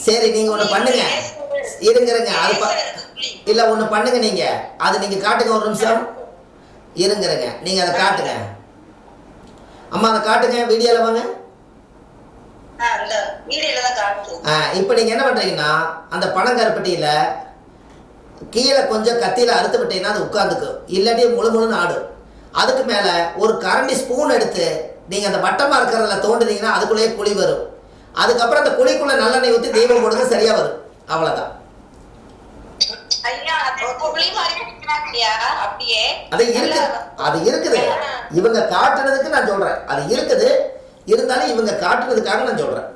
சரி நீங்கள் ஒன்று பண்ணுங்க, இருங்க அது இல்லை ஒன்று பண்ணுங்க, நீங்கள் அது நீங்கள் காட்டுங்க, ஒரு நிமிஷம் இருங்க, நீங்கள் அதை காட்டுங்க. அம்மா அதை காட்டுங்க, வீடியோவில் வாங்க. இப்போ நீங்கள் என்ன பண்ணுறீங்கன்னா, அந்த பனங்கருப்பட்டியில் கீழே கொஞ்சம் கத்தியில் அறுத்து விட்டீங்கன்னா அது உட்காந்துக்கும், இல்லாட்டி முழுன்னு ஆடும். அதுக்கு மேலே ஒரு கரண்டி ஸ்பூன் எடுத்து நீங்கள் அந்த வட்டமாக இருக்கிறதுல தோண்டுனீங்கன்னா அதுக்குள்ளேயே குழி வரும். அதுக்கப்புறம் அந்த குழிக்குள்ளே நல்லெண்ணெய் ஊற்றி தெய்வம் போடுங்க, சரியாக வரும். அவ்வளோதான். அது இருக்குது, இவங்க காட்டுனதுக்கு நான் சொல்கிறேன். அது இருக்குது, இருந்தாலும் இவங்க காட்டுனதுக்காக நான் சொல்கிறேன்.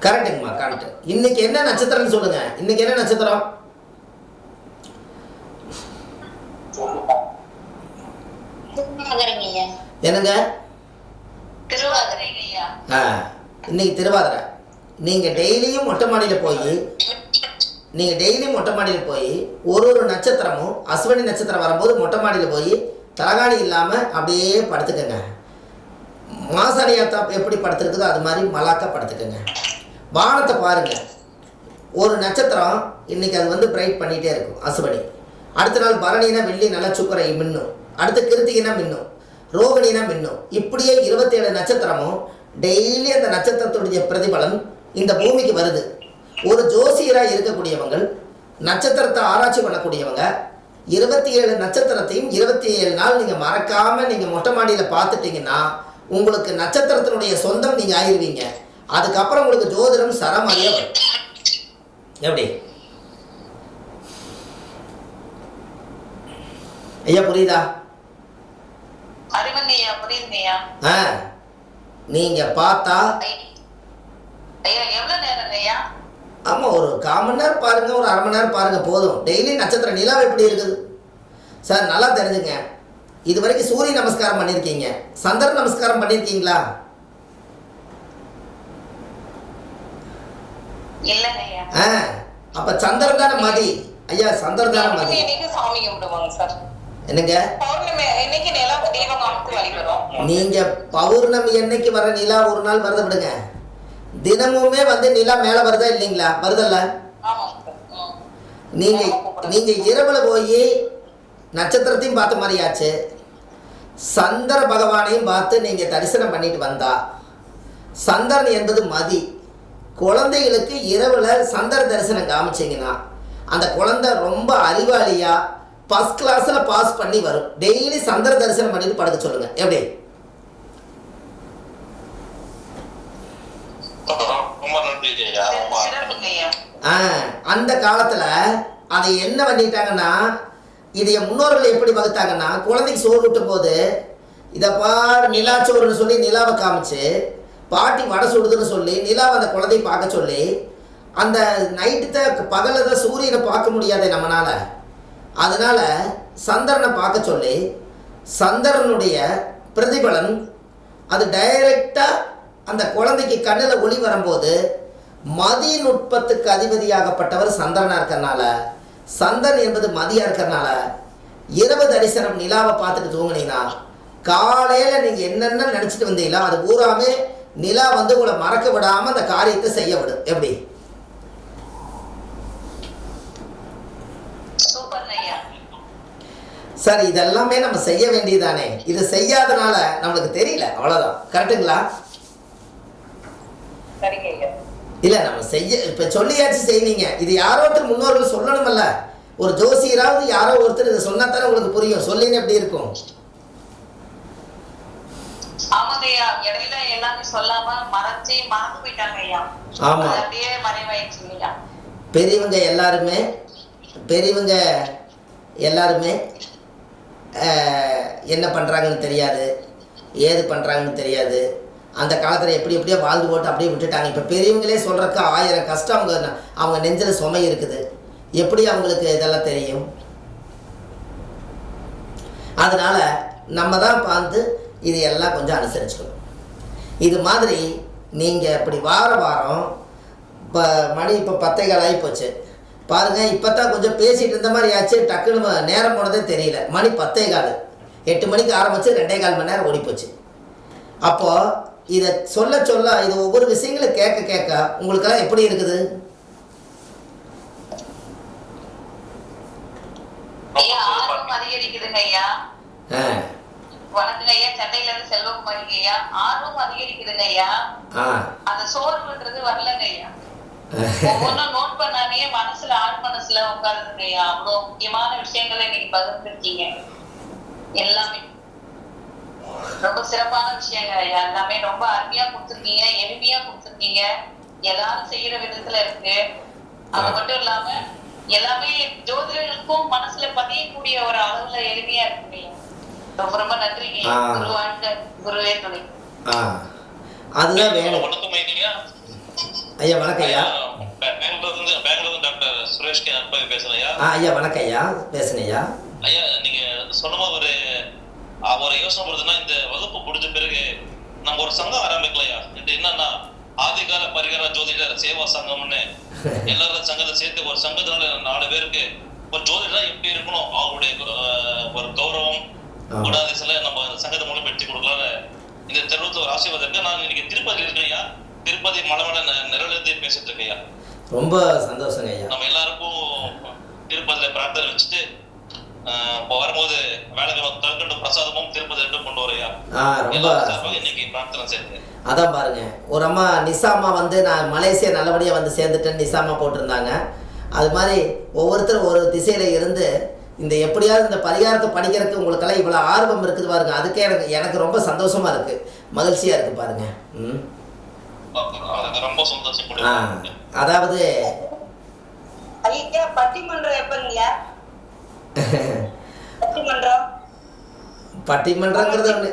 கரெக்டுங்கம்மா, கரெக்ட். இன்னைக்கு என்ன நட்சத்திரம்னு சொல்லுங்க. இன்னைக்கு என்ன நட்சத்திரம்? என்னங்க? இன்னைக்கு திருவாதிரை. நீங்க டெய்லியும் மொட்டை மாடியில் போய் ஒரு நட்சத்திரமும் அஸ்வினி நட்சத்திரம் வரும்போது மொட்டை மாடியில் போய் தலகாணி இல்லாமல் அப்படியே படுத்துக்கங்க. மாசாணியாத்தா எப்படி படுத்துருக்குதோ அது மாதிரி மலாக்கா படுத்துக்கங்க. வானத்தை பாருங்க. ஒரு நட்சத்திரம் இன்னைக்கு அது வந்து பிரைட் பண்ணிகிட்டே இருக்கும், அஸ்வினி. அடுத்த நாள் பரணினா வெள்ளி நல்லா சுக்கரை மின்னும், அடுத்து கிருத்திகினா மின்னும், ரோகிணினா மின்னும். இப்படியே 27 நட்சத்திரமும் டெய்லி அந்த நட்சத்திரத்துடைய பிரதிபலன் இந்த பூமிக்கு வருது. ஒரு ஜோசியராக இருக்கக்கூடியவங்க, நட்சத்திரத்தை ஆராய்ச்சி பண்ணக்கூடியவங்க 27 நட்சத்திரத்தையும் 27 நாள் நீங்கள் மறக்காமல் நீங்கள் மொட்டை மாடியில் பார்த்துட்டிங்கன்னா உங்களுக்கு நட்சத்திரத்தினுடைய சொந்தம் நீங்கள் ஆயிடுவீங்க. அதுக்கப்புறம் உங்களுக்கு ஜோதிடம் சரமாரியாக வரும். எப்படி ஐயா, புரியுதா? நீங்க பார்த்தா ஆமா, ஒரு 1/4 மணி நேரம் பாருங்க, ஒரு 1/2 மணி நேரம் பாருங்க போதும். டெய்லி நட்சத்திர நிலாவை எப்படி இருக்குது சார் நல்லா தெரிஞ்சுங்க. இது வரைக்கும் சூரிய நமஸ்காரம் பண்ணியிருக்கீங்க, சந்திர நமஸ்காரம் பண்ணியிருக்கீங்களா? அப்ப சந்திரன் தானே மதி ஐயா, சந்திரன் தானே மதி. என்னங்க நீங்க பௌர்ணமி என்னைக்கு வர நிலா ஒரு நாள் வருத விடுங்க, தினமுமே வந்து நிலா மேல வருதா இல்லைங்களா? வருதல்ல. நீங்க இரவுல போய் நட்சத்திரத்தையும் பார்த்த மாதிரியாச்சு, சந்திர பகவானையும் பார்த்து நீங்க தரிசனம் பண்ணிட்டு வந்தா, சந்திரன் என்பது மதி. குழந்தைகளுக்கு இரவுல சந்திர தரிசனம் காமிச்சிங்கன்னா அந்த குழந்தை ரொம்ப அறிவாளியா ஃபர்ஸ்ட் கிளாஸ்ல பாஸ் பண்ணி வரும். டெய்லி சந்திர தரிசனம் பண்ணிட்டு படுக்க சொல்லுங்க. எப்படி? அந்த காலத்துல அதை என்ன பண்ணிட்டாங்கன்னா, இதைய முன்னோர்கள் எப்படி வகுத்தாங்கன்னா, குழந்தைக்கு சோறு ஊட்டும் போது இதை பார் நிலாச்சோறுன்னு சொல்லி நிலாவை காமிச்சு, பாட்டி வடை சுடுதுன்னு சொல்லி நிலாவை அந்த குழந்தைய பார்க்க சொல்லி, அந்த நைட்டு பகலில் தான் சூரியனை பார்க்க முடியாதே நம்மளால, அதனால சந்திரனை பார்க்க சொல்லி சந்திரனுடைய பிரதிபலன் அது டைரக்டாக அந்த குழந்தைக்கு கண்ணில் ஒளி வரும்போது மதி நுட்பத்துக்கு அதிபதியாகப்பட்டவர் சந்திரனாக இருக்கிறனால, சந்திரன் என்பது மதியாக இருக்கிறனால இரவு தரிசனம் நிலாவை பார்த்துட்டு தூங்குனீங்கன்னா காலையில் நீங்கள் என்னென்ன நினச்சிட்டு வந்தீங்களோ அது பூராமே நிலா வந்து உங்களை மறக்க விடாமல் அந்த காரியத்தை செய்ய விடும். எப்படி? சார் இதெல்லாமே நம்ம செய்ய வேண்டியதானே, இது செய்யாதனால நம்மளுக்கு தெரியல, அவ்வளோதான். கரெக்டுங்களா? இல்லை நம்ம செய்ய இப்போ சொல்லியாச்சு செய்வீங்க. இது யாரோ ஒருத்தர் முன்னோர்கள் சொல்லணுமல்ல, ஒரு ஜோசியராவது யாரோ ஒருத்தர் இதை சொன்னா தானே உங்களுக்கு புரியும். சொல்லின்னு எப்படி இருக்கும்? பெரியவங்க எல்லாருமே என்ன பண்ணுறாங்கன்னு தெரியாது, ஏது பண்ணுறாங்கன்னு தெரியாது. அந்த காலத்தில் எப்படியோ வாழ்ந்து போட்டு அப்படியே விட்டுட்டாங்க. இப்போ பெரியவங்களே சொல்கிறக்கு 1000 கஷ்டம் அவங்க நெஞ்சில் சுமை இருக்குது. எப்படி அவங்களுக்கு இதெல்லாம் தெரியும்? அதனால் நம்ம தான் பார்த்து இது எல்லாம் கொஞ்சம் அனுசரிச்சுக்கணும். இது மாதிரி நீங்கள் இப்படி வாரம் இப்போ மணி இப்போ 10:15 ஆகி போச்சு. பாருங்கள் இப்போ தான் கொஞ்சம் பேசிகிட்டு இருந்த மாதிரி ஆச்சு, டக்குன்னு நேரம் போனதே தெரியல. மணி 10:15, 8 மணிக்கு ஆரம்பித்து 2.25 மணி நேரம் ஓடி போச்சு. அப்போது இதை சொல்ல சொல்ல இது ஒவ்வொரு விஷயங்களும் கேட்க கேட்க உங்களுக்கெல்லாம் எப்படி இருக்குது? அதிகரிக்குதுங்க ஐயா. வணக்கங்க ஐயா, சென்னையில இருந்து செல்வகுமாரிங்க ஐயா. ஆர்வம் அதிகரிக்குதுங்க ஐயா. அந்த சோர்வுன்றது வரலங்க ஐயா. ஒவ்வொன்னும் நோட் பண்ணாமே மனசுல ஆழ் மனசுல உட்காருதுங்க ஐயா. அவ்வளவு முக்கியமான விஷயங்களை நீங்க பகிர்ந்துருக்கீங்க. எல்லாமே ரொம்ப சிறப்பான விஷயங்க ஐயா. எல்லாமே ரொம்ப அருமையா கொடுத்துருக்கீங்க, எளிமையா கொடுத்துருக்கீங்க. எல்லாரும் செய்யற விதத்துல இருக்கு. அது மட்டும் இல்லாம எல்லாமே ஜோதிடர்களுக்கும் மனசுல பதியக்கூடிய ஒரு அளவுல எளிமையா இருக்குங்க. ரொம்ப ரொம்ப நன்றிங்க. குரு வாழ்க, குருவே துணை. அதுதான் வேணும். ஐயா வணக்கம் ஐயா. பெங்களூர்ல டாக்டர் சுரேஷ் பேசுறேன் ஐயா. ஐயா வணக்கம் ஐயா, பேசுங்க ஐயா. ஐயா நீங்க சொன்னமா ஒரு யோசனை வருதுன்னா, இந்த வகுப்பு முடிஞ்ச பிறகு நம்ம ஒரு சங்கம் ஆரம்பிக்கலையா? இது என்னன்னா ஆதிகால பரிகார ஜோதிடர் சேவா சங்கம்னு எல்லாரும் சங்கத்தை சேர்த்து ஒரு சங்கத்தினால 4 பேருக்கு ஒரு ஜோதிடர் எப்படி இருக்கணும், அவங்களுடைய ஒரு கௌரவம் குணாதிசல நம்ம சங்கத்தை மூலம் எடுத்து கொடுக்கலான்னு இந்த தெருவத்துல ஒரு ஆசீர்வாதம் இருக்கு. நான் இன்னைக்கு திருப்பதி இருக்கேன், திருப்பதி மலைமலை நிறைவேற்றி பேசிட்டு இருக்கேன். ரொம்ப சந்தோஷங்க ஐயா. நம்ம எல்லாருக்கும் திருப்பதியில பிரார்த்தனை வச்சுட்டு இப்போ வரும்போது வேலைக்கு தற்கண்டு பிரசாதமும் திருப்பதி ரெண்டும் கொண்டு வரையா. ரொம்ப இன்னைக்கு பிரார்த்தனை சேர்த்து அதான் பாருங்க, ஒரு அம்மா நிசாமா வந்து நான் மலேசியா நல்லபடியாக வந்து சேர்ந்துட்டேன்னு நிசாமா போட்டிருந்தாங்க. அது மாதிரி ஒவ்வொருத்தரும் ஒரு திசையில் இருந்து இந்த எப்படியாவது இந்த பரிகாரத்தை படிக்கிறதுக்கு உங்களுக்கெல்லாம் இவ்வளோ ஆர்வம் இருக்குது பாருங்க. அதுக்கே எனக்கு ரொம்ப சந்தோஷமா இருக்கு, மகிழ்ச்சியா இருக்கு பாருங்க. ரொம்ப சந்தோஷம். அதாவது பட்டிமன்றங்கிறது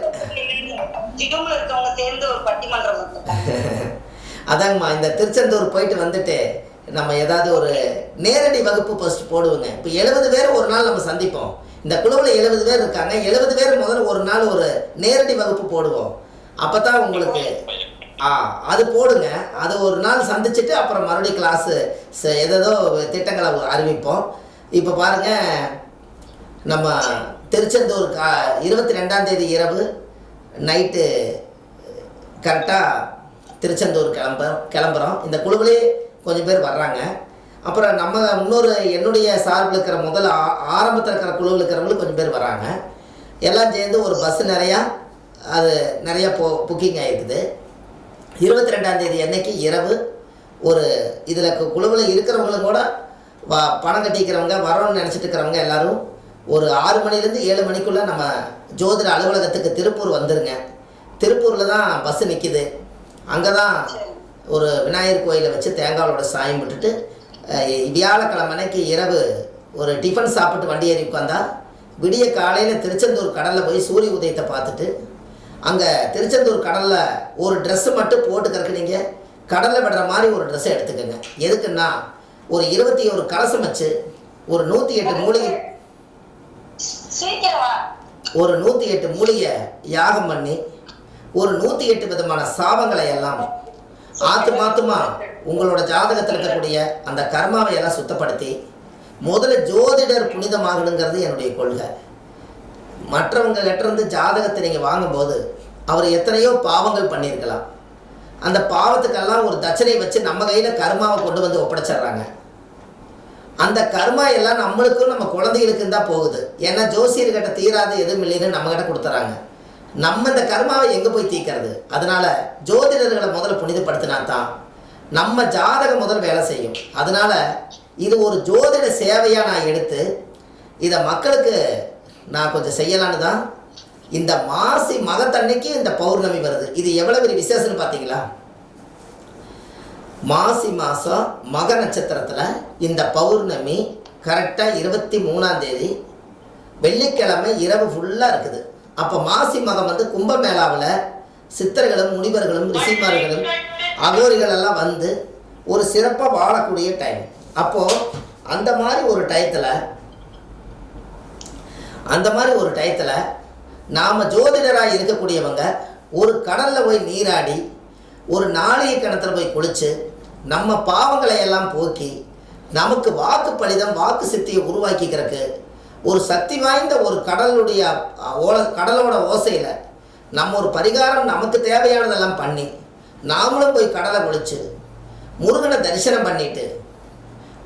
அதாங்கம்மா, இந்த திருச்செந்தூர் போயிட்டு வந்துட்டு நம்ம ஏதாவது ஒரு நேரடி வகுப்பு ஃபர்ஸ்ட் போடுவோங்க. இப்போ 70 பேர் ஒரு நாள் நம்ம சந்திப்போம். இந்த குழுவில் 70 பேர் இருக்காங்க. 70 பேர் முதல்ல ஒரு நாள் ஒரு நேரடி வகுப்பு போடுவோம். அப்போ தான் உங்களுக்கு அது போடுங்க. அது ஒரு நாள் சந்திச்சுட்டு அப்புறம் மறுபடியும் கிளாஸு ஏதோ திட்டங்களை அறிவிப்போம். இப்போ பாருங்கள், நம்ம திருச்செந்தூர் 22ஆம் தேதி இரவு நைட்டு கரெக்டாக திருச்செந்தூர் கிளம்புறோம். இந்த குழுவிலே கொஞ்சம் பேர் வர்றாங்க. அப்புறம் நம்ம என்னுடைய சார்பில் இருக்கிற ஆரம்பத்தில் இருக்கிற குழுவில் இருக்கிறவங்களும் கொஞ்சம் பேர் வராங்க. எல்லாம் சேர்ந்து ஒரு பஸ்ஸு நிறையா புக்கிங் ஆகிருக்குது. 22ஆம் தேதி அன்னைக்கு இரவு ஒரு இதில் குழுவில் இருக்கிறவங்களும் கூட பணம் கட்டிக்கிறவங்க வரோன்னு நினச்சிட்டு இருக்கிறவங்க எல்லோரும் ஒரு 6 மணிலேருந்து 7 மணிக்குள்ளே நம்ம ஜோதிட அலுவலகத்துக்கு திருப்பூர் வந்துருங்க. திருப்பூரில் தான் பஸ்ஸு நிற்கிது. அங்கே தான் ஒரு விநாயகர் கோயிலை வச்சு தேங்காயோட சாயம் விட்டுட்டு வியாழக்கிழமைக்கு இரவு ஒரு டிஃபன் சாப்பிட்டு வண்டி ஏறி உட்காந்தா விடிய காலையில் திருச்செந்தூர் கடலில் போய் சூரிய உதயத்தை பார்த்துட்டு அங்கே திருச்செந்தூர் கடலில் ஒரு ட்ரெஸ்ஸு மட்டும் போட்டுக்கிறதுக்கு நீங்கள் கடலில் விடுற மாதிரி ஒரு ட்ரெஸ்ஸை எடுத்துக்கோங்க. எதுக்குன்னா ஒரு 21 கலசம் வச்சு ஒரு 108 மூலிகை யாகம் பண்ணி ஒரு 108 விதமான சாபங்களை எல்லாம் மாத்துமா உங்களோட ஜாதகத்தில் இருக்கக்கூடிய அந்த கர்மாவை எல்லாம் சுத்தப்படுத்தி முதல்ல ஜோதிடர் புனிதமாகணுங்கிறது என்னுடைய கொள்கை. மற்றவங்க கிட்டேருந்து ஜாதகத்தை நீங்கள் வாங்கும்போது அவர் எத்தனையோ பாவங்கள் பண்ணியிருக்கலாம். அந்த பாவத்துக்கெல்லாம் ஒரு தட்சணை வச்சு நம்ம கையில் கர்மாவை கொண்டு வந்து ஒப்படைச்சிட்றாங்க. அந்த கர்மா எல்லாம் நம்மளுக்கும் நம்ம குழந்தைகளுக்கும் தான் போகுது. ஏன்னா ஜோசியர்கிட்ட தீராது எதுவும் இல்லைன்னு நம்மகிட்ட கொடுத்துறாங்க. நம்ம இந்த கர்மாவை எங்கே போய் தீர்க்கிறது? அதனால் ஜோதிடர்களை முதல்ல புனிதப்படுத்தினா தான் நம்ம ஜாதகம் முதல் வேலை செய்யும். அதனால் இது ஒரு ஜோதிட சேவையாக நான் எடுத்து இதை மக்களுக்கு நான் கொஞ்சம் செய்யலான்னு தான் இந்த மாசி மகத்தன்னைக்கு இந்த பௌர்ணமி வருது. இது எவ்வளோ பெரிய விசேஷம்னு பார்த்தீங்களா? மாசி மாதம் மக நட்சத்திரத்தில் இந்த பௌர்ணமி கரெக்டாக 23ஆம் தேதி வெள்ளிக்கிழமை இரவு ஃபுல்லாக இருக்குது. அப்போ மாசி மகம் வந்து கும்பமேளாவில் சித்தர்களும் முனிவர்களும் ரிஷிமார்களும் அகோரிகள் எல்லாம் வந்து ஒரு சிறப்பாக வாழக்கூடிய டைம். அப்போது அந்த மாதிரி ஒரு டயத்தில் நாம் ஜோதிடராக இருக்கக்கூடியவங்க ஒரு கடலில் போய் நீராடி ஒரு நாளிகை கிணத்துல போய் குளித்து நம்ம பாவங்களை எல்லாம் போக்கி நமக்கு வாக்கு பலிதம் வாக்கு சித்தியை உருவாக்கிக்கிறதுக்கு ஒரு சக்தி வாய்ந்த ஒரு கடலோட ஓசையில் நம்ம ஒரு பரிகாரம் நமக்கு தேவையானதெல்லாம் பண்ணி நாமளும் போய் கடலை ஒழிச்சு முருகனை தரிசனம் பண்ணிட்டு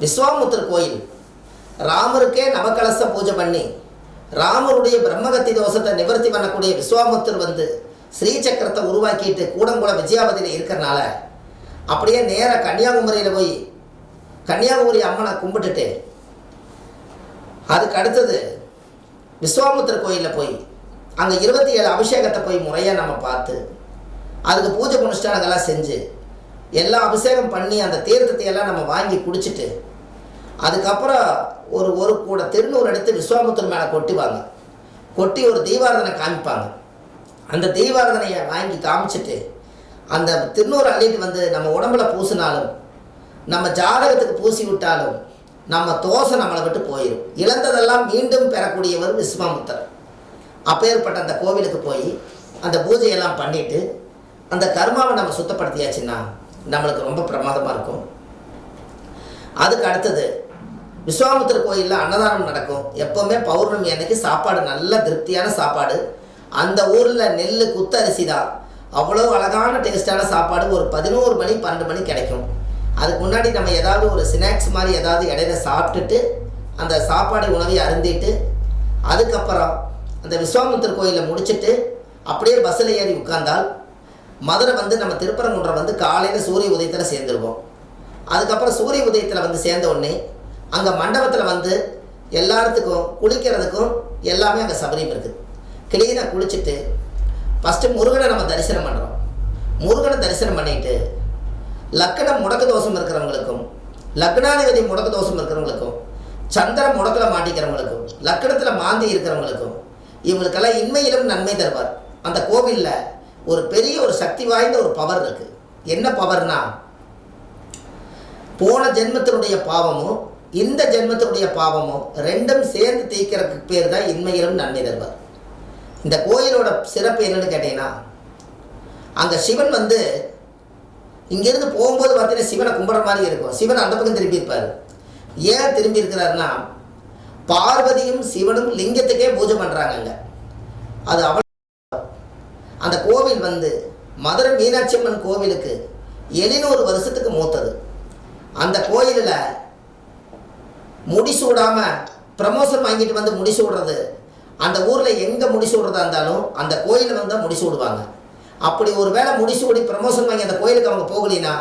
விஸ்வாமுத்திர கோயில் ராமருக்கே நவகலச பூஜை பண்ணி ராமருடைய பிரம்மகத்தி தோஷத்தை நிவர்த்தி பண்ணக்கூடிய விஸ்வாமுத்திரர் வந்து ஸ்ரீசக்கரத்தை உருவாக்கிட்டு கூடங்குளம் விஜயாபதியில் இருக்கிறனால அப்படியே நேராக கன்னியாகுமரியில் போய் கன்னியாகுமரி அம்மனை கும்பிட்டுட்டு அதுக்கு அடுத்தது விஸ்வாமுத்திர கோயிலில் போய் அங்கே 27 அபிஷேகத்தை போய் முறையாக நம்ம பார்த்து அதுக்கு பூஜை அனுஷ்டானங்கள்லாம் செஞ்சு எல்லா அபிஷேகம் பண்ணி அந்த தீர்த்தத்தை எல்லாம் நம்ம வாங்கி குடிச்சிட்டு அதுக்கப்புறம் ஒரு கூட திருநூறு எடுத்து விஸ்வாமுத்திர மேலே கொட்டி ஒரு தீபாரதனை காமிப்பாங்க. அந்த தீபாரதனையை வாங்கி காமிச்சிட்டு அந்த திருநூறு அள்ளிட்டு வந்து நம்ம உடம்புல பூசினாலும் நம்ம ஜாதகத்துக்கு பூசி விட்டாலும் நம்ம தோசை நம்மளை விட்டு போயிடும். இழந்ததெல்லாம் மீண்டும் பெறக்கூடியவர் விஸ்வாமுத்திரர். அப்பேற்பட்ட அந்த கோவிலுக்கு போய் அந்த பூஜையெல்லாம் பண்ணிவிட்டு அந்த கர்மாவை நம்ம சுத்தப்படுத்தியாச்சுன்னா நம்மளுக்கு ரொம்ப பிரமாதமாக இருக்கும். அதுக்கு அடுத்தது விஸ்வாமுத்திர கோயிலில் அன்னதானம் நடக்கும். எப்போவுமே பௌர்ணமி அன்னைக்கு சாப்பாடு நல்ல திருப்தியான சாப்பாடு. அந்த ஊரில் நெல் குத்தரிசி தான் அவ்வளோ அழகான டேஸ்டான சாப்பாடு. ஒரு 11 மணி 12 மணி கிடைக்கும். அதுக்கு முன்னாடி நம்ம ஏதாவது ஒரு ஸ்நாக்ஸ் மாதிரி ஏதாவது இடையில சாப்பிட்டுட்டு அந்த சாப்பாடு உணவை அருந்திட்டு அதுக்கப்புறம் அந்த விஸ்வாமுத்திர கோயிலை முடிச்சுட்டு அப்படியே பஸ்ஸில் ஏறி உட்கார்ந்தால் மதுரை வந்து நம்ம திருப்பரங்குன்றம் வந்து காலையில் சூரிய உதயத்தில் சேர்ந்துருவோம். அதுக்கப்புறம் சூரிய உதயத்தில் வந்து சேர்ந்த உடனே அங்கே மண்டபத்தில் வந்து எல்லாத்துக்கும் குளிக்கிறதுக்கும் எல்லாமே அங்கே சபரியம் இருக்குது. கிளீனாக குளிச்சுட்டு ஃபஸ்ட்டு முருகனை நம்ம தரிசனம் பண்ணுறோம். முருகனை தரிசனம் பண்ணிட்டு லக்னம் முடக்கு தோஷம் இருக்கிறவங்களுக்கும் லக்னாதிபதி முடக்கு தோஷம் இருக்கிறவங்களுக்கும் சந்திரன் முடக்கில் மாட்டிக்கிறவங்களுக்கும் லக்னத்தில் மாந்தி இருக்கிறவங்களுக்கும் இவங்களுக்கெல்லாம் இன்மையிலும் நன்மை தருவார். அந்த கோவிலில் ஒரு பெரிய ஒரு சக்தி வாய்ந்த ஒரு பவர் இருக்குது. என்ன பவர்னா போன ஜென்மத்தினுடைய பாவமும் இந்த ஜென்மத்தினுடைய பாவமும் ரெண்டும் சேர்ந்து தீக்கிறதுக்கு பேர் தான் இன்மையிலும் நன்மை தருவார். இந்த கோயிலோட சிறப்பு என்னன்னு கேட்டீங்கன்னா அங்கே சிவன் வந்து இங்கேருந்து போகும்போது பார்த்தீங்கன்னா சிவனை கும்பிட்ற மாதிரி இருக்கும். சிவன் அந்த பக்கம் திரும்பி இருப்பார். ஏன் திரும்பி இருக்கிறாருன்னா பார்வதியும் சிவனும் லிங்கத்துக்கே பூஜை பண்ணுறாங்க. அது அவ்வளோ அந்த கோவில் வந்து மதுரை மீனாட்சி அம்மன் கோவிலுக்கு 700 வருஷத்துக்கு மூத்தது. அந்த கோயிலில் முடிசூடாமல் ப்ரமோஷன் வாங்கிட்டு வந்து முடிசூடுறது அந்த ஊரில் எங்கே முடிசூடுறதா இருந்தாலும் அந்த கோயிலில் வந்து முடிசூடுவாங்க. அப்படி ஒரு வேளை முடிசூடி ப்ரமோஷன் வாங்கி அந்த கோயிலுக்கு அவங்க போகலினா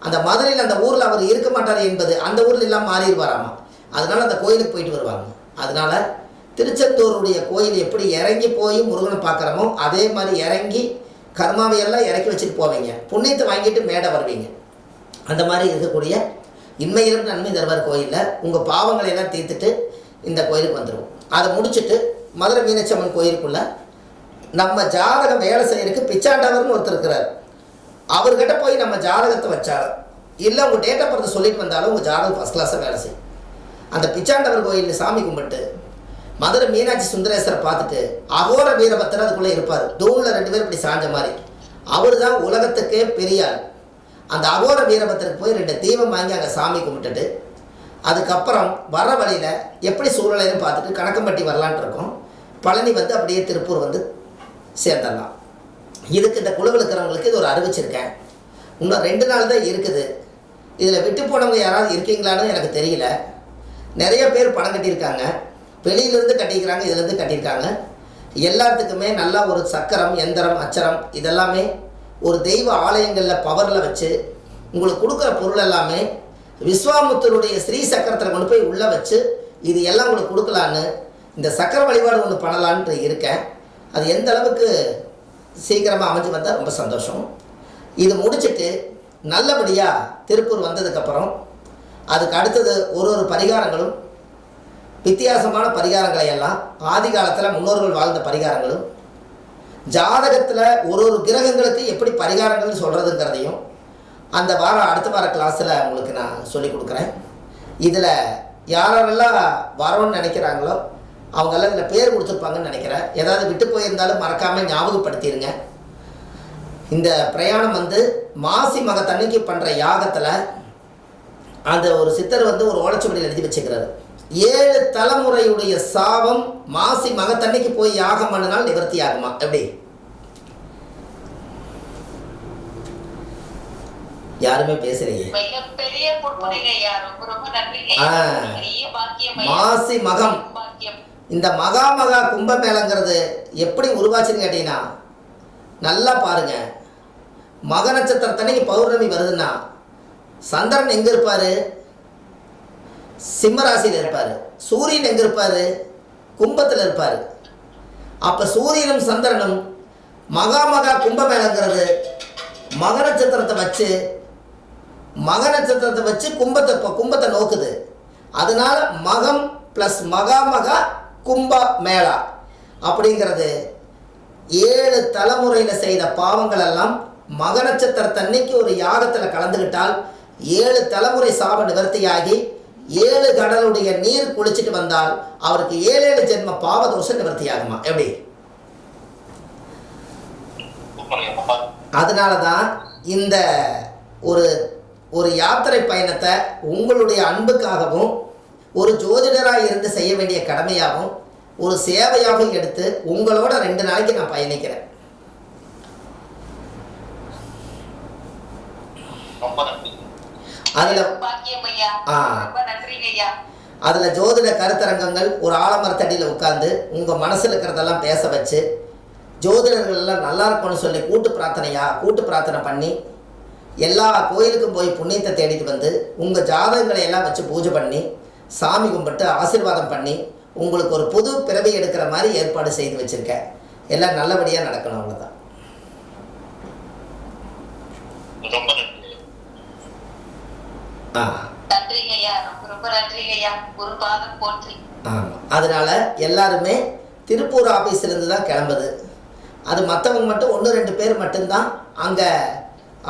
அந்த மதுரையில் அந்த ஊரில் அவர் இருக்க மாட்டார் என்பது அந்த ஊரில் எல்லாம் மாறிடுவாராமா. அதனால் அந்த கோயிலுக்கு போயிட்டு வருவாங்க. அதனால் திருச்செந்தூருடைய கோயில் எப்படி இறங்கி போய் முருகனை பார்க்குறோமோ அதே மாதிரி இறங்கி கர்மாவையெல்லாம் இறக்கி வச்சுட்டு போவீங்க. புண்ணியத்தை வாங்கிட்டு மேடை வருவீங்க. அந்த மாதிரி இருக்கக்கூடிய இன்மையிலும் நன்மை தருவார் கோயிலில். உங்கள் பாவங்களை எல்லாம் தீர்த்துட்டு இந்த கோயிலுக்கு வந்துடுவோம். அதை முடிச்சுட்டு மதுரை மீனாட்சி அம்மன் கோயிலுக்குள்ளே நம்ம ஜாதகம் வேலை செய்யறதுக்கு பிச்சாண்டவர்னு ஒருத்தர் இருக்கிறார். அவர்கிட்ட போய் நம்ம ஜாதகத்தை வச்சாலும் இல்லை உங்கள் டேட் ஆஃப் பர்த் சொல்லிட்டு வந்தாலும் உங்கள் ஜாதகம் ஃபஸ்ட் கிளாஸாக வேலை செய்யும். அந்த பிச்சாண்டவர் கோயிலில் சாமி கும்பிட்டு மதுரை மீனாட்சி சுந்தரேஸ்வரை பார்த்துட்டு அகோர வீரபத்திரர் அதுக்குள்ளே இருப்பார். தூணில் 2 பேர் இப்படி சாஞ்ச மாதிரி. அவர் தான் உலகத்துக்கே பெரியாள். அந்த அகோர வீரபத்திரருக்கு போய் 2 தீபம் வாங்கி அங்கே சாமி கும்பிட்டுட்டு அதுக்கப்புறம் வர வழியில் எப்படி சூழ்நிலைன்னு பார்த்துட்டு கணக்கம்பட்டி வரலான் இருக்கோம். பழனி வந்து அப்படியே திருப்பூர் வந்து சேர்ந்துடலாம். இதுக்கு இந்த குழுவில் இருக்கிறவங்களுக்கு இது ஒரு அறிவிச்சிருக்கேன். இன்னும் 2 நாள் தான் இருக்குது. இதில் விட்டு போனவங்க யாராவது இருக்கீங்களான்னு எனக்கு தெரியல. நிறைய பேர் பணம் கட்டியிருக்காங்க. வெளியிலேருந்து கட்டிக்கிறாங்க, இதிலேருந்து கட்டியிருக்காங்க. எல்லாத்துக்குமே நல்லா ஒரு சக்கரம் எந்திரம் அச்சரம் இதெல்லாமே ஒரு தெய்வ ஆலயங்களில் பவரில் வச்சு உங்களுக்கு கொடுக்குற பொருள் எல்லாமே விஸ்வாமுத்தருடைய ஸ்ரீ சக்கரத்தில் கொண்டு போய் உள்ளே வச்சு இது எல்லாம் உங்களுக்கு கொடுக்கலான்னு இந்த சக்கர வழிபாடு ஒன்று பண்ணலான்ட்டு இருக்கேன். அது எந்த அளவுக்கு சீக்கிரமாக அமைஞ்சு வந்தால் ரொம்ப சந்தோஷம். இது முடிச்சுட்டு நல்லபடியாக திருப்பூர் வந்ததுக்கப்புறம் அதுக்கு அடுத்தது ஒரு பரிகாரங்களும் வித்தியாசமான பரிகாரங்களை எல்லாம் ஆதி காலத்தில் முன்னோர்கள் வாழ்ந்த பரிகாரங்களும் ஜாதகத்தில் ஒரு கிரகங்களுக்கு எப்படி பரிகாரங்கள் சொல்கிறதுங்கிறதையும் அந்த அடுத்த வார கிளாஸில் உங்களுக்கு நான் சொல்லிக் கொடுக்குறேன். இதில் யாரெல்லாம் வரணும்னு நினைக்கிறாங்களோ அவங்கெல்லாம் இதில் பேர் கொடுத்துருப்பாங்கன்னு நினைக்கிறேன். ஏதாவது விட்டு போயிருந்தாலும் மறக்காமல் ஞாபகப்படுத்திடுங்க. இந்த பிரயாணம் வந்து மாசி மகத்தன்னைக்கு பண்ணுற யாகத்தில் அந்த ஒரு சித்தர் வந்து ஒரு ஓலைச்சுவடியில் எழுதி வச்சுக்கிறாரு, 7 தலைமுறையுடைய சாபம் மாசி மகத்தன்னைக்கு போய் யாகம் பண்ணினால் நிவர்த்தி ஆகுமா? எப்படி? யாருமே பேசலையே. மாசி மகம், இந்த மகா கும்பமேளங்கிறது எப்படி உருவாச்சுன்னு கேட்டீங்கன்னா, நல்லா பாருங்க. மக நட்சத்திரத்தன்னைக்கு பௌர்ணமி வருதுன்னா சந்திரன் எங்க இருப்பாரு? சிம்ம ராசியில் இருப்பாரு. சூரியன் எங்க இருப்பாரு? கும்பத்தில் இருப்பாரு. அப்ப சூரியனும் சந்திரனும் மகா கும்பமேளங்கிறது மக நட்சத்திரத்தை வச்சு கும்பத்தை நோக்குது. அதனால மகம் பிளஸ் மகா கும்ப மேளா அப்படிங்கிறது 7 தலைமுறையில் செய்த பாவங்கள் எல்லாம் மக நட்சத்திரத்தன்னைக்கு ஒரு யாகத்தில் கலந்துக்கிட்டால் 7 தலைமுறை சாப நிவர்த்தியாகி 7 கடலுடைய நீர் குளிச்சுட்டு வந்தால் அவருக்கு 7 ஜென்ம பாவதோஷம் நிவர்த்தி ஆகுமா? எப்படி? அதனால தான் இந்த ஒரு யாத்திரை பயணத்தை உங்களுடைய அன்புக்காகவும் ஒரு ஜோதிடராக இருந்து செய்ய வேண்டிய கடமையாகவும் ஒரு சேவையாகவும் எடுத்து உங்களோட 2 நாளைக்கு நான் பயணிக்கிறேன். அதில் ஜோதிட கருத்தரங்கங்கள், ஒரு ஆலமரத்தடியில் உட்கார்ந்து உங்கள் மனசில் இருக்கிறதெல்லாம் பேச வச்சு, ஜோதிடர்கள் எல்லாம் நல்லா இருக்கும்னு சொல்லி கூட்டு பிரார்த்தனை பண்ணி எல்லா கோயிலுக்கும் போய் புண்ணியத்தை தேடிட்டு வந்து உங்கள் ஜாதகங்களை எல்லாம் வச்சு பூஜை பண்ணி சாமி கும்பிட்டு ஆசீர்வாதம் பண்ணி உங்களுக்கு ஒரு புது பிறவி எடுக்கிற மாதிரி ஏற்பாடு செய்து வச்சுருக்கேன். எல்லாம் நல்லபடியாக நடக்கணும். அவ்வளோதான். அதனால எல்லாருமே திருப்பூர் ஆபீஸ்லேருந்து தான் கிளம்புது. அது மற்றவங்க மட்டும் 1-2 பேர் மட்டும்தான் அங்கே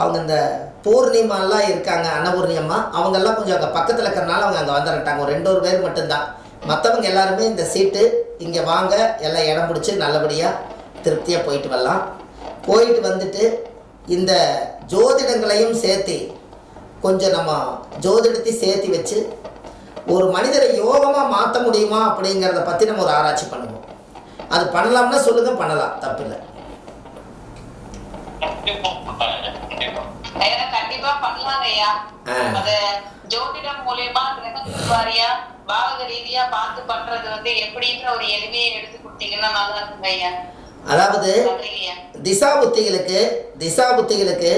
அவங்க இந்த பூர்ணிமாலாம் இருக்காங்க, அன்னபூர்ணி அம்மா, அவங்கெல்லாம் கொஞ்சம் அங்கே பக்கத்தில் இருக்கிறனால அவங்க அங்கே வந்துட்டாங்க. ஒரு 2 பேர் மட்டும்தான். மற்றவங்க எல்லாருமே இந்த சீட்டு இங்கே வாங்க, எல்லாம் இடம் பிடிச்சி நல்லபடியாக திருப்தியாக போயிட்டு வரலாம். போயிட்டு வந்துட்டு இந்த ஜோதிடங்களையும் சேர்த்து கொஞ்சம் நம்ம ஜோதிடத்தையும் சேர்த்து வச்சு ஒரு மனிதரை யோகமாக மாற்ற முடியுமா அப்படிங்கிறத பற்றி நம்ம ஒரு ஆராய்ச்சி பண்ணுவோம். அது பண்ணலாம்னா சொல்லுங்கள், பண்ணலாம், தப்பில்லை. கண்டிப்பா பண்ணலாங்க ஐயா. ஜோதிடம் மூலியமா கிரகவாரியா பாவக ரீதியா பார்த்து பண்றது வந்து எப்படின்ற ஒரு எளிமையை எடுத்து கொடுத்தீங்கன்னா நல்லா இருக்குங்க ஐயா. அதாவது திசா புத்திகளுக்கு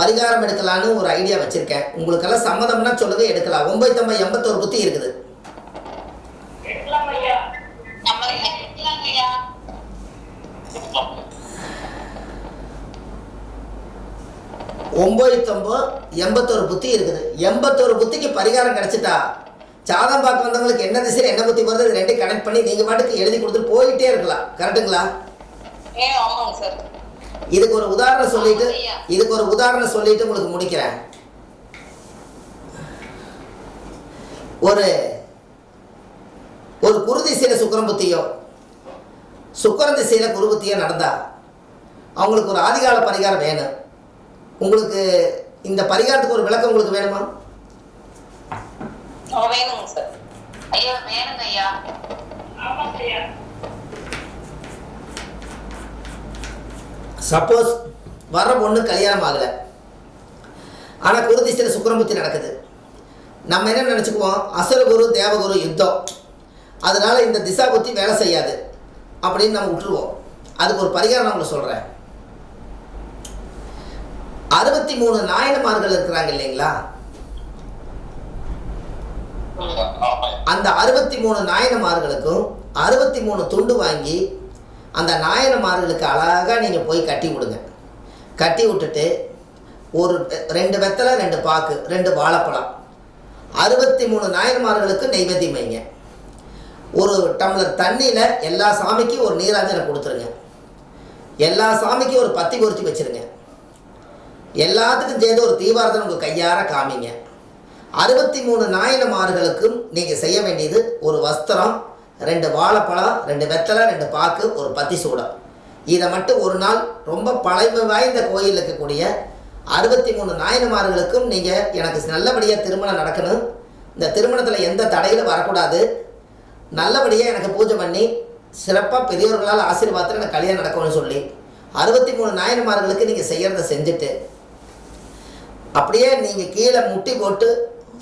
பரிகாரம் எடுக்கலான்னு ஒரு ஐடியா வச்சிருக்கேன். உங்களுக்கெல்லாம் சம்மதம்னா சொல்லுங்க, எடுக்கலாம். 981 புத்தி இருக்குது. 981 புத்தி இருக்குது. 81 புத்திக்கு பரிகாரம் கிடைச்சிட்டா ஜாதகம் பார்க்க வந்தவங்களுக்கு என்ன திசையில் என்ன புத்தி வருது, இது 2 கனெக்ட் பண்ணி நீங்கள் பாட்டுக்கு எழுதி கொடுத்துட்டு போயிட்டே இருக்கலாம். கரெக்டுங்களா? இதுக்கு ஒரு உதாரணம் சொல்லிட்டு உங்களுக்கு முடிக்கிறேன். ஒரு குரு திசையில சுக்கிரன் புத்தியோ சுக்கிரன் திசையில குரு புத்தியோ நடந்தா அவங்களுக்கு ஒரு ஆதிகால பரிகாரம் வேணும். உங்களுக்கு இந்த பரிகாரத்துக்கு ஒரு விளக்கம் உங்களுக்கு வேணுமா? வேணுங்க சார். ஐயா வேணுங்க ஐயா. ஆமாங்க ஐயா. சப்போஸ் வர்ற பொண்ணு கல்யாணம் ஆகலை, ஆனால் குரு திசையில் சுக்கிரன் புத்தி நடக்குது. நம்ம என்ன நினச்சிக்குவோம், அசுரகுரு தேவகுரு யுத்தம், அதனால இந்த திசா புத்தி வேலை செய்யாது அப்படின்னு நம்ம விட்டுருவோம். அதுக்கு ஒரு பரிகாரம் நான் உங்களுக்கு சொல்கிறேன். 63 நாயனமார்கள் இருக்கிறாங்க இல்லைங்களா? அந்த 63 நாயனமார்களுக்கும் 63 துண்டு வாங்கி அந்த நாயனமார்களுக்கு அழகாக நீங்கள் போய் கட்டி விடுங்க. கட்டி விட்டுட்டு ஒரு 2 வெத்தலை, 2 பாக்கு, 2 வாழைப்பழம், 63 நாயன்மார்களுக்கு நெய்வேத்தியம் வைங்க. ஒரு டம்ளர் தண்ணியில் எல்லா சாமிக்கும் ஒரு நீராஞ்சனை கொடுத்துருங்க. எல்லா சாமிக்கும் ஒரு பத்தி பொருத்தி வச்சுருங்க. எல்லாத்துக்கும் சேர்ந்து ஒரு தீபாரதனை உங்கள் கையார காமிங்க. 63 நாயனமார்களுக்கும் நீங்கள் செய்ய வேண்டியது ஒரு வஸ்திரம், 2 வாழைப்பழம், 2 வெத்தலை, 2 பாக்கு, ஒரு பத்தி சூடம். இதை மட்டும் ஒரு நாள் ரொம்ப பழமை வாய்ந்த கோயில் இருக்கக்கூடிய 63 நாயன்மார்களுக்கும் நீங்கள் எனக்கு நல்லபடியாக திருமணம் நடக்கணும், இந்த திருமணத்தில் எந்த தடையிலும் வரக்கூடாது, நல்லபடியாக எனக்கு பூஜை பண்ணி சிறப்பாக பெரியவர்களால் ஆசீர்வாதத்தில் எனக்கு கல்யாணம் நடக்கணும்னு சொல்லி 63 நாயன்மார்களுக்கு நீங்கள் செய்கிறத செஞ்சுட்டு அப்படியே நீங்கள் கீழே முட்டி போட்டு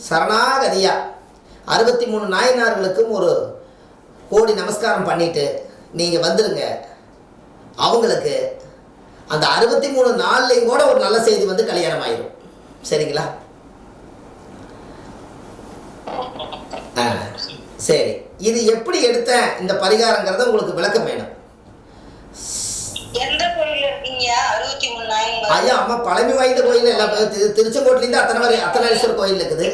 சரணாகதியாக 63 நாயனார்களுக்கும் ஒரு கோடி நமஸ்காரம் பண்ணிவிட்டு நீங்கள் வந்துடுங்க. அவங்களுக்கு அந்த 63 நாள்லையும் கூட ஒரு நல்ல செய்தி வந்து கல்யாணம் ஆயிடும். சரிங்களா? சரி, இது எப்படி எடுத்தேன் இந்த பரிகாரங்கிறத உங்களுக்கு விளக்கம் வேணும். எந்த கோயில்ல இருக்கீங்க? 63 நாயன்மார். ஐயா, அம்மா பழமை வாய்ந்த கோயில் எல்லாம் திருச்செங்கோட்டிலேருந்து அத்தனாரீஸ்வரர் கோயில் இருக்குது.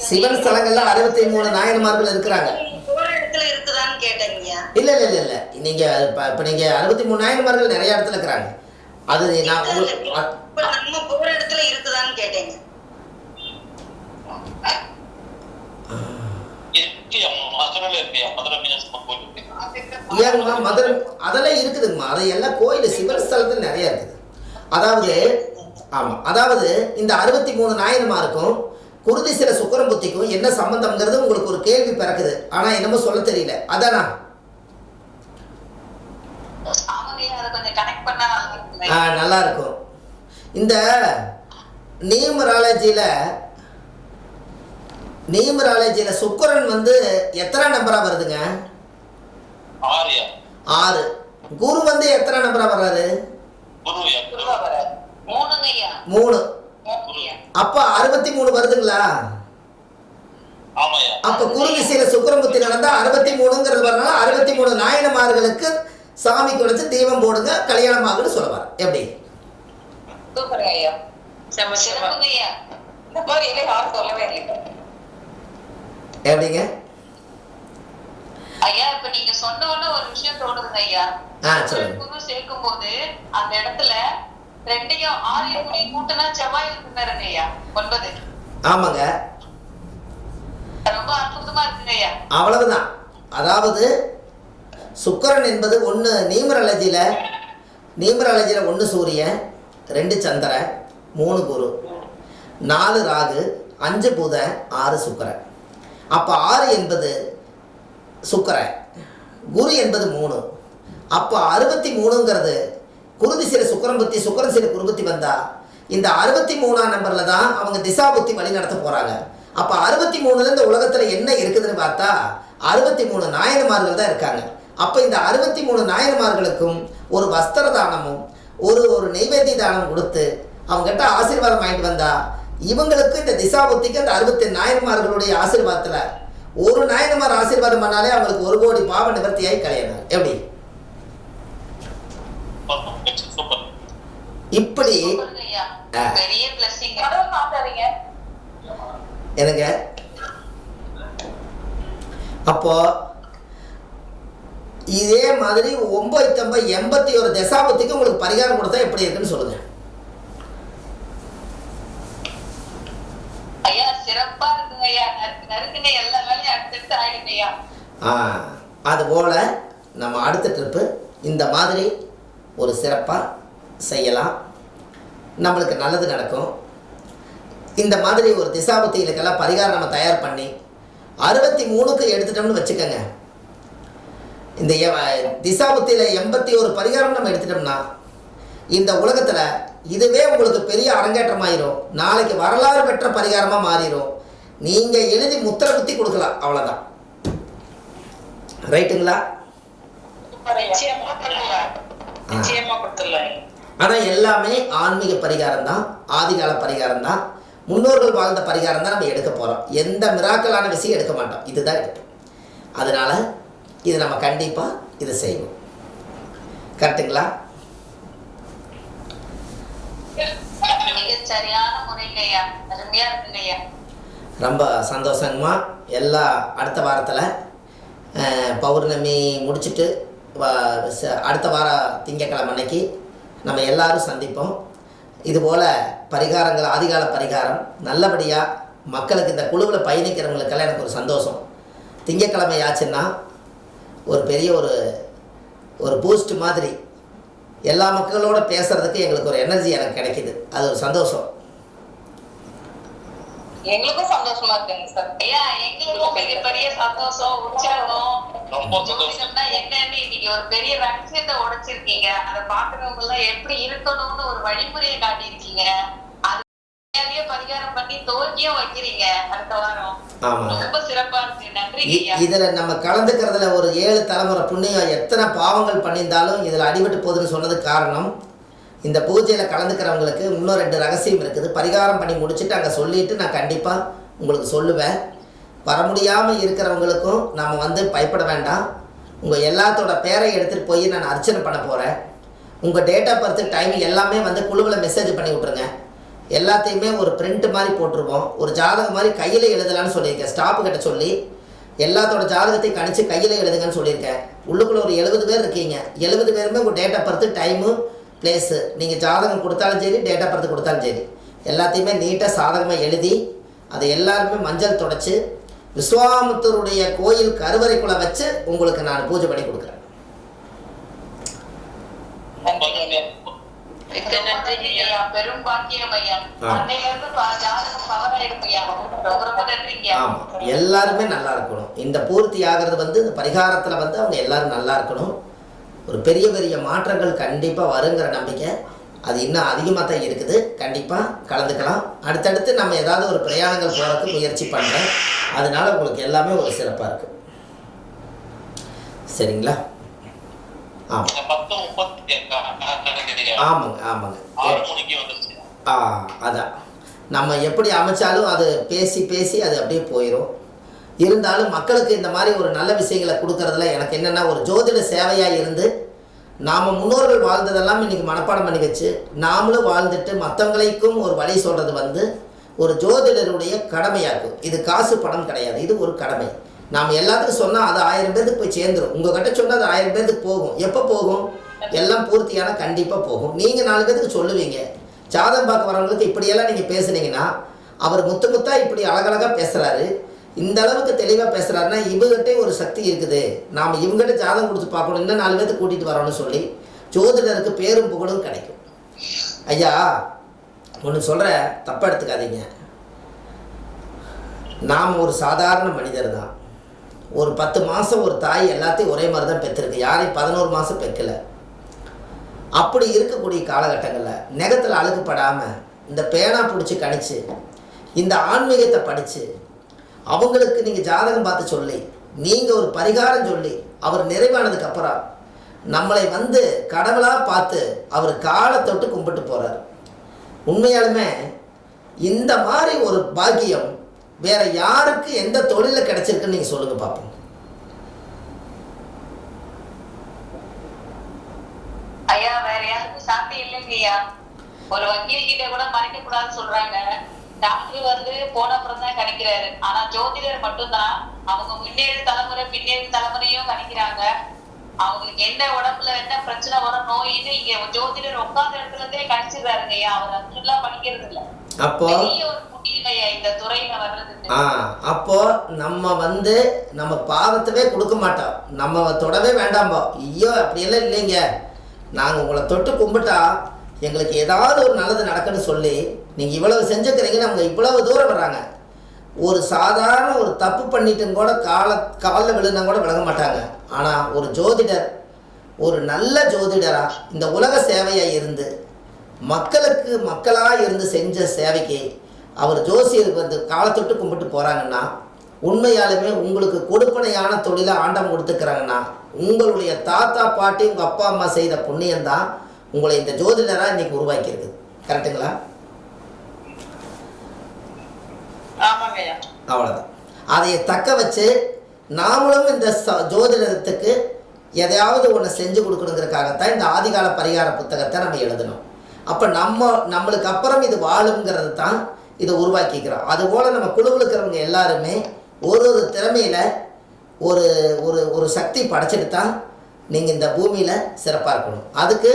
சிவன் ஸ்தலங்கள்ல 63 நாயன்மார்கள் இருக்கிறாங்க. போற இடத்துல இருக்குதான்னு கேட்டீங்க. இல்ல இல்ல இல்ல இல்ல, நீங்க இப்ப நீங்க 63 நாயன்மார்கள் நிறைய இடத்துல இருக்கிறாங்க. அது நான் நம்ம போற இடத்துல இருக்குதான்னு கேட்டீங்க. ஏங்கம்மா மதுரை அதெல்லாம் இருக்குதுங்கம்மா, அது எல்லாம் கோயில் சிவன் ஸ்தலத்தில் நிறைய இருக்குது. அதாவது ஆமாம், அதாவது இந்த 63 நாயன்மாருக்கும் குருதிசிர சுக்கரம்புத்திக்கும் என்ன சம்பந்தம்ங்கிறது உங்களுக்கு ஒரு கேள்வி பிறக்குது. ஆனால் என்னமோ சொல்ல தெரியல. அதானா? நல்லா இருக்கும். இந்த நியூமராலஜியில் சுக்கரன் வந்து எத்தனை நம்பரா வருதுங்க? 6. குரு வந்து எத்தனை நம்பரா வர்றாரு? 3. அப்ப 63 வருதுங்களா? அப்ப குரு திசையில சுக்கிரபுத்தி நடந்தா 63ங்கிறது வரனால 63 நாயனமார்களுக்கு சாமி குடிச்சு தீபம் போடுங்க, கல்யாணம் ஆகுன்னு சொல்லுவார். எப்படி? எப்படிங்க ஐயா? இப்ப நீங்க சொன்ன ஒரு விஷயம் தோணுதுங்க ஐயா. குரு சேர்க்கும் போது அந்த இடத்துல 2யும் 6 கூட்டினா செவ்வாய் இருக்குங்க ஐயா, 9. ஆமாங்க, ரொம்ப அற்புதமா இருக்குங்க ஐயா. அவ்வளவுதான். அதாவது சுக்கிரன் என்பது 1 நியூமராலஜியில 1 சூரியன், 2 சந்திரன், 3 குரு, 4 ராகு, 5 புதன், 6 சுக்கிரன். அப்போ 6 என்பது சுக்கிரன், குரு என்பது 3. அப்போ 63ங்கிறது குருதிசிர சுக்கிரம்புத்தி, சுக்கிரன் சில குருபுத்தி வந்தா இந்த 63ஆம் நம்பரில் தான் அவங்க திசாபுத்தி வழி நடத்த போகிறாங்க. அப்போ 63ல இந்த உலகத்தில் என்ன இருக்குதுன்னு பார்த்தா 63 நாயன்மார்கள் தான் இருக்காங்க. அப்போ இந்த 63 நாயன்மார்களுக்கும் ஒரு வஸ்திர தானமும் ஒரு நெய்வேத்திய தானம் கொடுத்து அவங்ககிட்ட ஆசீர்வாதம் வாங்கிட்டு வந்தா இவங்களுக்கு இந்த திசாபுத்திக்கு அந்த 60 நாயன்மார்களுடைய ஆசீர்வாதத்தில் ஒரு நாயன்மார் ஆசீர்வாதம் பண்ணாலே அவங்களுக்கு 1 கோடி பாவ நிவர்த்தியாகி கல்யாணம். எப்படி? இப்படி எனக்கு அப்போ இதே மாதிரி 981 தசாபத்திக்கு உங்களுக்கு பரிகாரம் கொடுத்தா எப்படி இருக்குன்னு சொல்லுங்க. அதுபோல நம்ம அடுத்த ட்ரிப்பு இந்த மாதிரி ஒரு சிறப்பாக செய்யலாம், நம்மளுக்கு நல்லது நடக்கும். இந்த மாதிரி ஒரு திசாபுத்திகளுக்கெல்லாம் பரிகாரம் நம்ம தயார் பண்ணி 63க்கு எடுத்துட்டோம்னு வச்சுக்கோங்க. இந்த திசாபுத்தியில் 81 பரிகாரம் நம்ம எடுத்துட்டோம்னா இந்த உலகத்தில் இதுவே உங்களுக்கு பெரிய அரங்கேற்றமாயிரும். நாளைக்கு வரலாறு பெற்ற பரிகாரமாக மாறிடும். நீங்கள் எழுதி முத்திரை குத்தி கொடுக்கலாம், அவ்வளோதான். ரைட்டுங்களா? ஆனால் எல்லாமே ஆன்மீக பரிகாரம் தான், ஆதிகால பரிகாரம் தான், முன்னோர்கள் வாழ்ந்த பரிகாரம் தான் நம்ம எடுக்க போகிறோம். எந்த மிராக்கலான விஷயம் எடுக்க மாட்டோம், இதுதான் எடுப்போம். அதனால் இது நம்ம கண்டிப்பாக இதை செய்வோம். கரெக்டுங்களா? ரொம்ப சந்தோஷங்கம்மா. எல்லா அடுத்த வாரத்தில் பௌர்ணமி முடிச்சுட்டு அடுத்த வாரம் திங்கக்கிழமை அன்னைக்கு நம்ம எல்லாரும் சந்திப்போம். இதுபோல் பரிகாரங்கள், ஆதிகால பரிகாரம் நல்லபடியாக மக்களுக்கு இந்த குழுவில் பயணிக்கிறவங்களுக்கெல்லாம் எனக்கு ஒரு சந்தோஷம். திங்கக்கிழமை ஆச்சுன்னா ஒரு பெரிய ஒரு பூஸ்ட் மாதிரி எல்லா மக்களோட பேசுறதுக்கு எங்களுக்கு ஒரு எனர்ஜி எனக்கு கிடைக்குது. அது ஒரு சந்தோஷம். எங்களுக்கும் சந்தோஷமா இருக்குங்க சார். ஐயா எங்களுக்கும் மிகப்பெரிய சந்தோஷம், உற்சாகம். ஜோதிடம்னா என்னன்னு இன்னைக்கு ஒரு பெரிய ரகசியத்தை உடைச்சிருக்கீங்க. அதை பாக்குறவங்க எல்லாம் எப்படி இருக்கணும்னு ஒரு வழிமுறையை காட்டியிருக்கீங்க. அது பரிகாரம் பண்ணி தோல்வியும் வைக்கிறீங்க அடுத்த வாரம். ரொம்ப சிறப்பா இருக்கு. நன்றி. இதுல நம்ம கலந்துக்கிறதுல ஒரு 7 தலைமுறை புண்ணியம் எத்தனை பாவங்கள் பண்ணியிருந்தாலும் இதுல அடிபட்டு போகுதுன்னு சொன்னதுக்கு காரணம், இந்த பூஜையில் கலந்துக்கிறவங்களுக்கு இன்னும் 2 ரகசியம் இருக்குது. பரிகாரம் பண்ணி முடிச்சுட்டு அங்கே சொல்லிவிட்டு நான் கண்டிப்பாக உங்களுக்கு சொல்லுவேன். வர முடியாமல் இருக்கிறவங்களுக்கும் நம்ம வந்து பயப்பட வேண்டாம். உங்கள் எல்லாத்தோட பேரை எடுத்துகிட்டு போய் நான் அர்ச்சனை பண்ண போகிறேன். உங்கள் டேட் ஆஃப் பர்த் டைம் எல்லாமே வந்து குழுவில் மெசேஜ் பண்ணி விட்ருங்க. எல்லாத்தையுமே ஒரு பிரிண்ட் மாதிரி போட்டுருவோம். ஒரு ஜாதகம் மாதிரி கையில் எழுதலான்னு சொல்லியிருக்கேன். ஸ்டாப்பு கிட்ட சொல்லி எல்லாத்தோட ஜாதகத்தையும் கணிச்சு கையில் எழுதுங்கன்னு சொல்லியிருக்கேன். உள்ளுக்குள்ளே ஒரு 70 பேர் இருக்கீங்க. 70 பேருமே உங்கள் date of birth time place நீங்கள் ஜாதகம் கொடுத்தாலும் சரி, டேட் ஆஃப் பர்த் கொடுத்தாலும் சரி, எல்லாத்தையுமே நீட்டாக சாதகமாக எழுதி அதை எல்லாருமே மஞ்சள் தொடச்சி விஸ்வாமித்தருடைய கோயில் கருவறைக்குள்ளே வச்சு உங்களுக்கு நான் பூஜை பண்ணி கொடுக்குறேன். பெரும் பாக்கியம் ஐயா. எல்லாருமே நல்லா இருக்கணும். இந்த பூர்த்தி ஆகிறது வந்து இந்த பரிகாரத்தில் வந்து அவங்க எல்லாரும் நல்லா இருக்கணும். ஒரு பெரிய பெரிய மாற்றங்கள் கண்டிப்பாக வருங்கிற நம்பிக்கை அது இன்னும் அதிகமாக தான் இருக்குது. கண்டிப்பாக கலந்துக்கலாம். அடுத்தடுத்து நம்ம ஏதாவது ஒரு பிரயாணங்கள் போகிறதுக்கு முயற்சி பண்ணுறேன். அதனால உங்களுக்கு எல்லாமே ஒரு சிறப்பாக இருக்குது. சரிங்களா? ஆமாங்க ஆமாங்க. அதான் நம்ம எப்படி அமைச்சாலும் அது பேசி பேசி அது அப்படியே போயிடும். இருந்தாலும் மக்களுக்கு இந்த மாதிரி ஒரு நல்ல விஷயங்களை கொடுக்கறதுல எனக்கு என்னென்னா, ஒரு ஜோதிட சேவையாக இருந்து நாம் முன்னோர்கள் வாழ்ந்ததெல்லாம் இன்றைக்கி மனப்பாடம் பண்ணி வச்சு நாமளும் வாழ்ந்துட்டு மற்றவங்களுக்கும் ஒரு வழி சொல்கிறது வந்து ஒரு ஜோதிடருடைய கடமையாகும். இது காசு பணம் கிடையாது, இது ஒரு கடமை. நாம் எல்லாத்துக்கும் சொன்னால் அது 1000 பேருக்கு போய் சேர்ந்துடும். உங்கள்கிட்ட சொன்னால் அது 1000 பேருக்கு போகும். எப்போ போகும்? எல்லாம் பூர்த்தியான கண்டிப்பாக போகும். நீங்கள் 4 பேருக்கு சொல்லுவீங்க. ஜாதகம் பார்க்க வரவங்களுக்கு இப்படியெல்லாம் நீங்கள் பேசுனீங்கன்னா, அவர் முத்தா இப்படி அழகழகாக பேசுகிறாரு, இந்த அளவுக்கு தெளிவாக பேசுகிறாருன்னா இவங்ககிட்டே ஒரு சக்தி இருக்குது, நாம் இவங்ககிட்ட ஜாதகம் கொடுத்து பார்க்கணும், இன்னும் 4 பேருக்கு கூட்டிகிட்டு வரோன்னு சொல்லி ஜோதிடருக்கு பேரும் புகழும் கிடைக்கும். ஐயா ஒன்று சொல்கிற, தப்பாக எடுத்துக்காதீங்க. நாம் ஒரு சாதாரண மனிதர் தான். ஒரு 10 மாதம் ஒரு தாய் எல்லாத்தையும் ஒரே மாதிரி தான் பெற்றிருக்கு. யாரையும் 11 மாதம் பெக்கலை. அப்படி இருக்கக்கூடிய காலகட்டங்களில் நெகத்தில் அழுகுப்படாமல் இந்த பேனா பிடிச்சி கணிச்சு இந்த ஆன்மீகத்தை படித்து அவங்களுக்கு நீங்கள் ஜாதகம் பார்த்து சொல்லி நீங்கள் ஒரு பரிகாரம் சொல்லி அவர் நிறைவானதுக்கப்புறம் நம்மளை வந்து கடவுளாக பார்த்து அவர் காலை தொட்டு கும்பிட்டு போகிறார். உண்மையாலுமே இந்த மாதிரி ஒரு பாக்கியம் வேற யாருக்கு எந்த தொழிலில் கிடைச்சிருக்குன்னு நீங்கள் சொல்லுங்கள் பார்ப்போம். ஐயா வேற யாருக்கும் சாத்தி இல்லைங்கய்யா. ஒரு வக்கீல் கிட்ட கூட மறைக்க கூடாதுன்னு சொல்றாங்க. டாக்டர் வந்து போன அப்புறம் தான் கணிக்கிறாரு. ஆனா ஜோதிடர் மட்டும்தான் அவங்க முன்னேறு தலைமுறை பின்னேறு தலைமுறையும் கணிக்கிறாங்க. அவங்களுக்கு என்ன உடம்புல என்ன பிரச்சனை வரும் நோயின்னு இங்க ஜோதிடர் உட்கார்ந்த இடத்துல இருந்தே கணிச்சிடுறாருங்க ஐயா. அவர் அதுலாம் படிக்கிறது இல்ல. அப்போ ஒரு புண்ணியங்கய்யா இந்த துறையில வர்றதுக்கு. அப்போ நம்ம வந்து நம்ம பாவத்தவே கொடுக்க மாட்டோம், நம்ம தொடவே வேண்டாம்போ. ஐயோ அப்படியெல்லாம் இல்லைங்க, நாங்கள் உங்களை தொட்டு கும்பிட்டா எங்களுக்கு ஏதாவது ஒரு நல்லது நடக்குன்னு சொல்லி நீங்கள் இவ்வளவு செஞ்சுக்கிறீங்கன்னு அவங்க இவ்வளவு தூரம் வர்றாங்க. ஒரு சாதாரண ஒரு தப்பு பண்ணிட்டும் கூட காலில் விழுந்தா கூட விலக மாட்டாங்க. ஆனால் ஒரு ஜோதிடர் ஒரு நல்ல ஜோதிடராக இந்த உலக சேவையாக இருந்து மக்களுக்கு மக்களாக இருந்து செஞ்ச சேவைக்கு அவர் ஜோசியருக்கு வந்து காலத்தொட்டு கும்பிட்டு போகிறாங்கன்னா உண்மையாலுமே உங்களுக்கு கொடுப்பனையான தொழிலை ஆண்டம் கொடுத்துக்கிறாங்கன்னா உங்களுடைய தாத்தா பாட்டி உங்கள் அப்பா அம்மா செய்த புண்ணியம்தான் உங்களை இந்த ஜோதிடராக இன்னைக்கு உருவாக்கி இருக்குது. கரெக்டுங்களா? அவ்வளோதான். அதை தக்க வச்சு நாமளும் இந்த ஜோதிடத்துக்கு எதையாவது ஒன்று செஞ்சு கொடுக்கணுங்கிறதுக்காகத்தான் இந்த ஆதிகால பரிகார புத்தகத்தை நம்ம எழுதணும். அப்போ நம்மளுக்கு அப்புறம் இது வாழுங்கிறது தான் இதை உருவாக்கிக்கிறோம். அதுபோல் நம்ம குழுவில் இருக்கிறவங்க எல்லாருமே ஒரு திறமையில் ஒரு ஒரு ஒரு சக்தி படைச்சிட்டு தான் நீங்கள் இந்த பூமியில் சிறப்பாக இருக்கணும். அதுக்கு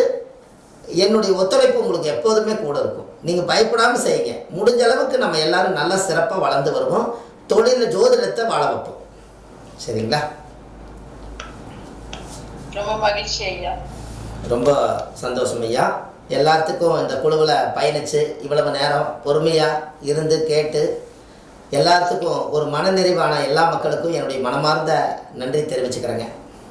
என்னுடைய ஒத்துழைப்பு உங்களுக்கு எப்போதுமே கூட இருக்கும். நீங்கள் பயப்படாமல் செய்யுங்க. முடிஞ்ச அளவுக்கு நம்ம எல்லாரும் நல்லா சிறப்பாக வளர்ந்து வருவோம். தொழிலில் ஜோதிடத்தை வாழ வைப்போம். சரிங்களா? ரொம்ப மகிழ்ச்சி ஐயா. ரொம்ப சந்தோஷம் ஐயா. எல்லாத்துக்கும் இந்த குழுவில் பயணித்து இவ்வளவு நேரம் பொறுமையாக இருந்து கேட்டு எல்லாத்துக்கும் ஒரு மனநிறைவான எல்லா மக்களுக்கும் என்னுடைய மனமார்ந்த நன்றி தெரிவிச்சுக்கிறேங்க.